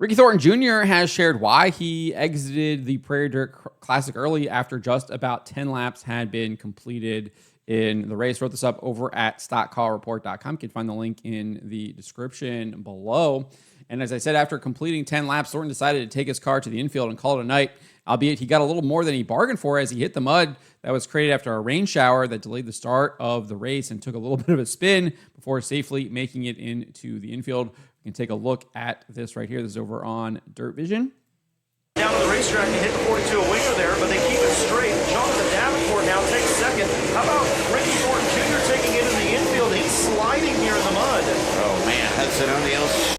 Ricky Thornton Jr. has shared why he exited the Prairie Dirt Classic early after just about 10 laps had been completed in the race. Wrote this up over at stockcarreport.com. You can find the link in the description below. And as I said, after completing 10 laps, Thornton decided to take his car to the infield and call it a night, albeit he got a little more than he bargained for as he hit the mud that was created after a rain shower that delayed the start of the race and took a little bit of a spin before safely making it into the infield. You can take a look at this right here. This is over on Dirt Vision. Down to the racetrack and hit the 42 a winger there, but they keep it straight. Jonathan Davenport now takes second. How about Ricky Thornton Jr. taking it in the infield? He's sliding here in the mud. Oh, man. Hudson O'Neal.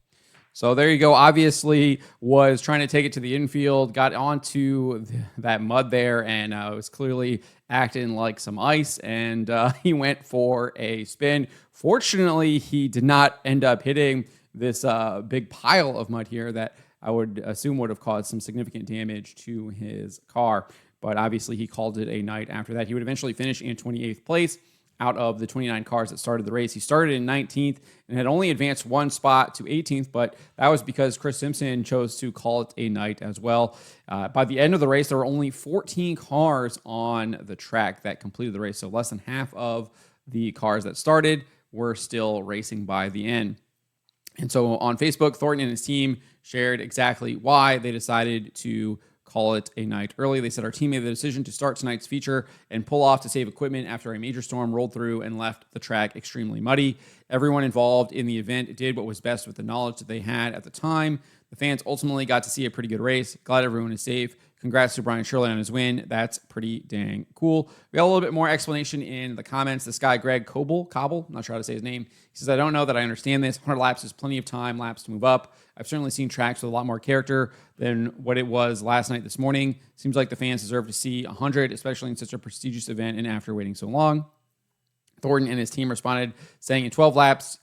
So there you go. Obviously was trying to take it to the infield, got onto that mud there, and was clearly acting like some ice, and he went for a spin. Fortunately, he did not end up hitting this big pile of mud here that I would assume would have caused some significant damage to his car. But obviously, he called it a night after that. He would eventually finish in 28th place out of the 29 cars that started the race. He started in 19th and had only advanced one spot to 18th, but that was because Chris Simpson chose to call it a night as well. By the end of the race, there were only 14 cars on the track that completed the race, so less than half of the cars that started were still racing by the end. And so on Facebook, Thornton and his team shared exactly why they decided to call it a night early. They said, our team made the decision to start tonight's feature and pull off to save equipment after a major storm rolled through and left the track extremely muddy. Everyone involved in the event did what was best with the knowledge that they had at the time. The fans ultimately got to see a pretty good race. Glad everyone is safe. Congrats to Brian Shirley on his win. That's pretty dang cool. We got a little bit more explanation in the comments. This guy, Greg Cobble, I'm not sure how to say his name. He says, I don't know that I understand this. 100 laps is plenty of time, laps to move up. I've certainly seen tracks with a lot more character than what it was last night this morning. Seems like the fans deserve to see 100, especially in such a prestigious event and after waiting so long. Thornton and his team responded, saying in 12 laps,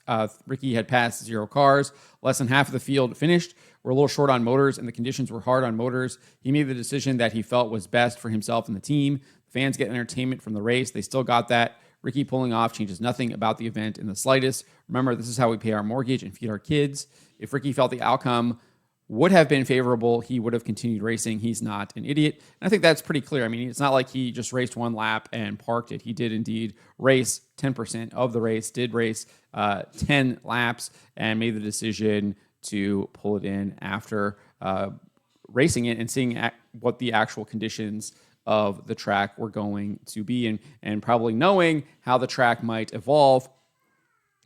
Ricky had passed 0 cars. Less than half of the field finished. We're a little short on motors, and the conditions were hard on motors. He made the decision that he felt was best for himself and the team. The fans get entertainment from the race. They still got that. Ricky pulling off changes nothing about the event in the slightest. Remember, this is how we pay our mortgage and feed our kids. If Ricky felt the outcome would have been favorable, he would have continued racing. He's not an idiot. And I think that's pretty clear. I mean, it's not like he just raced one lap and parked it. He did indeed race 10% of the race, did race 10 laps, and made the decision to pull it in after racing it and seeing what the actual conditions of the track were going to be, and probably knowing how the track might evolve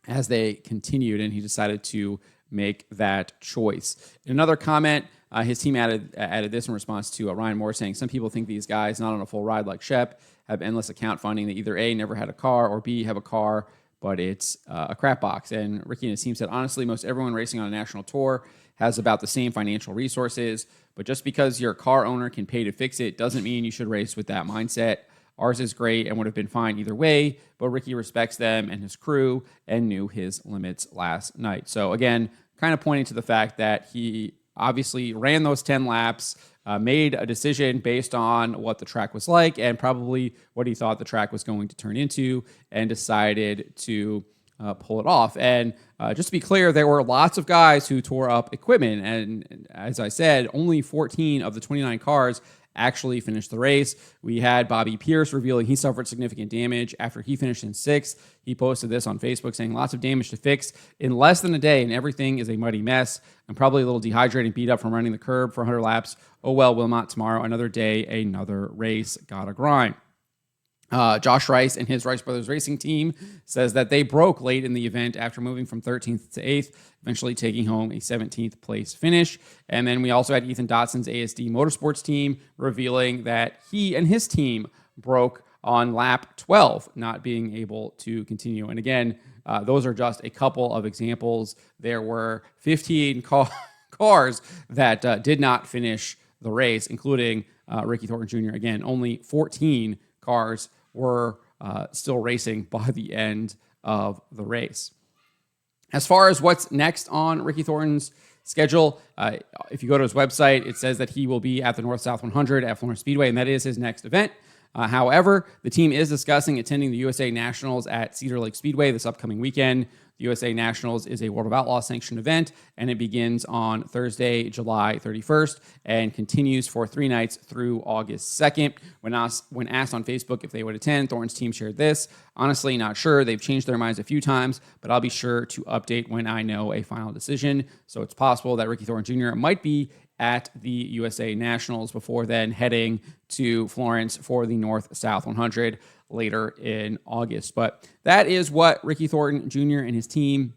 as they continued, and he decided to make that choice. In another comment, his team added this in response to Ryan Moore saying, some people think these guys, not on a full ride like Shep, have endless account funding. They either A, never had a car, or B, have a car, but it's a crap box. And Ricky and his team said, honestly, most everyone racing on a national tour has about the same financial resources, but just because your car owner can pay to fix it doesn't mean you should race with that mindset. Ours is great and would have been fine either way, but Ricky respects them and his crew and knew his limits last night. So again, kind of pointing to the fact that he obviously ran those 10 laps, made a decision based on what the track was like and probably what he thought the track was going to turn into, and decided to pull it off. And just to be clear, there were lots of guys who tore up equipment. And as I said, only 14 of the 29 cars actually finished the race. We had Bobby Pierce revealing he suffered significant damage after he finished in 6th. He posted this on Facebook saying, lots of damage to fix in less than a day, and everything is a muddy mess. I'm probably a little dehydrated and beat up from running the curb for 100 laps. Oh well, Wilmot, tomorrow, another day, another race. Gotta grind. Josh Rice and his Rice Brothers Racing team says that they broke late in the event after moving from 13th to 8th, eventually taking home a 17th place finish. And then we also had Ethan Dotson's ASD Motorsports team revealing that he and his team broke on lap 12, not being able to continue. And again, those are just a couple of examples. There were 15 cars that did not finish the race, including Ricky Thornton Jr. Again, only 14 cars were still racing by the end of the race. As far as what's next on Ricky Thornton's schedule, if you go to his website, it says that he will be at the North-South 100 at Florence Speedway, and that is his next event. However, the team is discussing attending the USA Nationals at Cedar Lake Speedway this upcoming weekend. The USA Nationals is a World of Outlaws sanctioned event, and it begins on Thursday, July 31st, and continues for 3 nights through August 2nd. When asked on Facebook if they would attend, Thornton's team shared this: "Honestly, not sure. They've changed their minds a few times, but I'll be sure to update when I know a final decision." So it's possible that Ricky Thornton Jr. might be at the USA Nationals before then heading to Florence for the North-South 100 later in August. But that is what Ricky Thornton Jr. and his team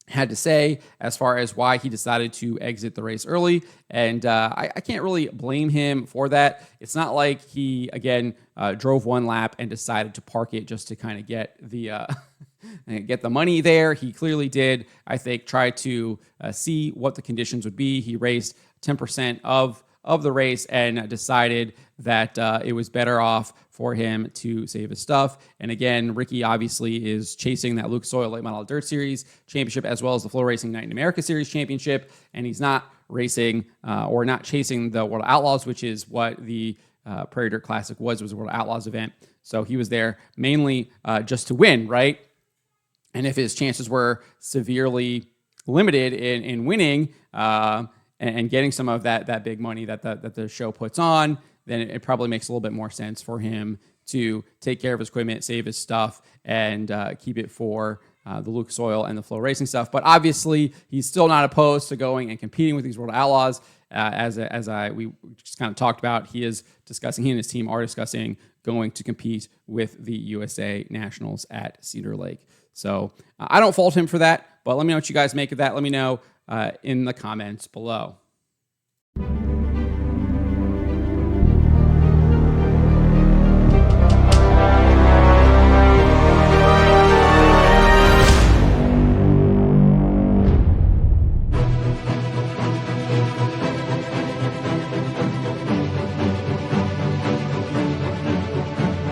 had to say as far as why he decided to exit the race early. And I can't really blame him for that. It's not like he, again, drove one lap and decided to park it just to kind of get the money there. He clearly did, I think, try to see what the conditions would be. He raced 10% of the race and decided that it was better off for him to save his stuff. And again, Ricky obviously is chasing that Lucas Oil Late Model Dirt Series championship as well as the Flow Racing Night in America Series championship, and he's not racing or not chasing the World Outlaws, which is what the Prairie Dirt Classic was a World Outlaws event. So he was there mainly just to win, right? And if his chances were severely limited in winning and getting some of that big money that the show puts on, then it probably makes a little bit more sense for him to take care of his equipment, save his stuff, and keep it for the Lucas Oil and the Flow Racing stuff. But obviously, he's still not opposed to going and competing with these World Outlaws. We just kind of talked about, he and his team are discussing going to compete with the USA Nationals at Cedar Lake. So I don't fault him for that, but let me know what you guys make of that. Let me know in the comments below.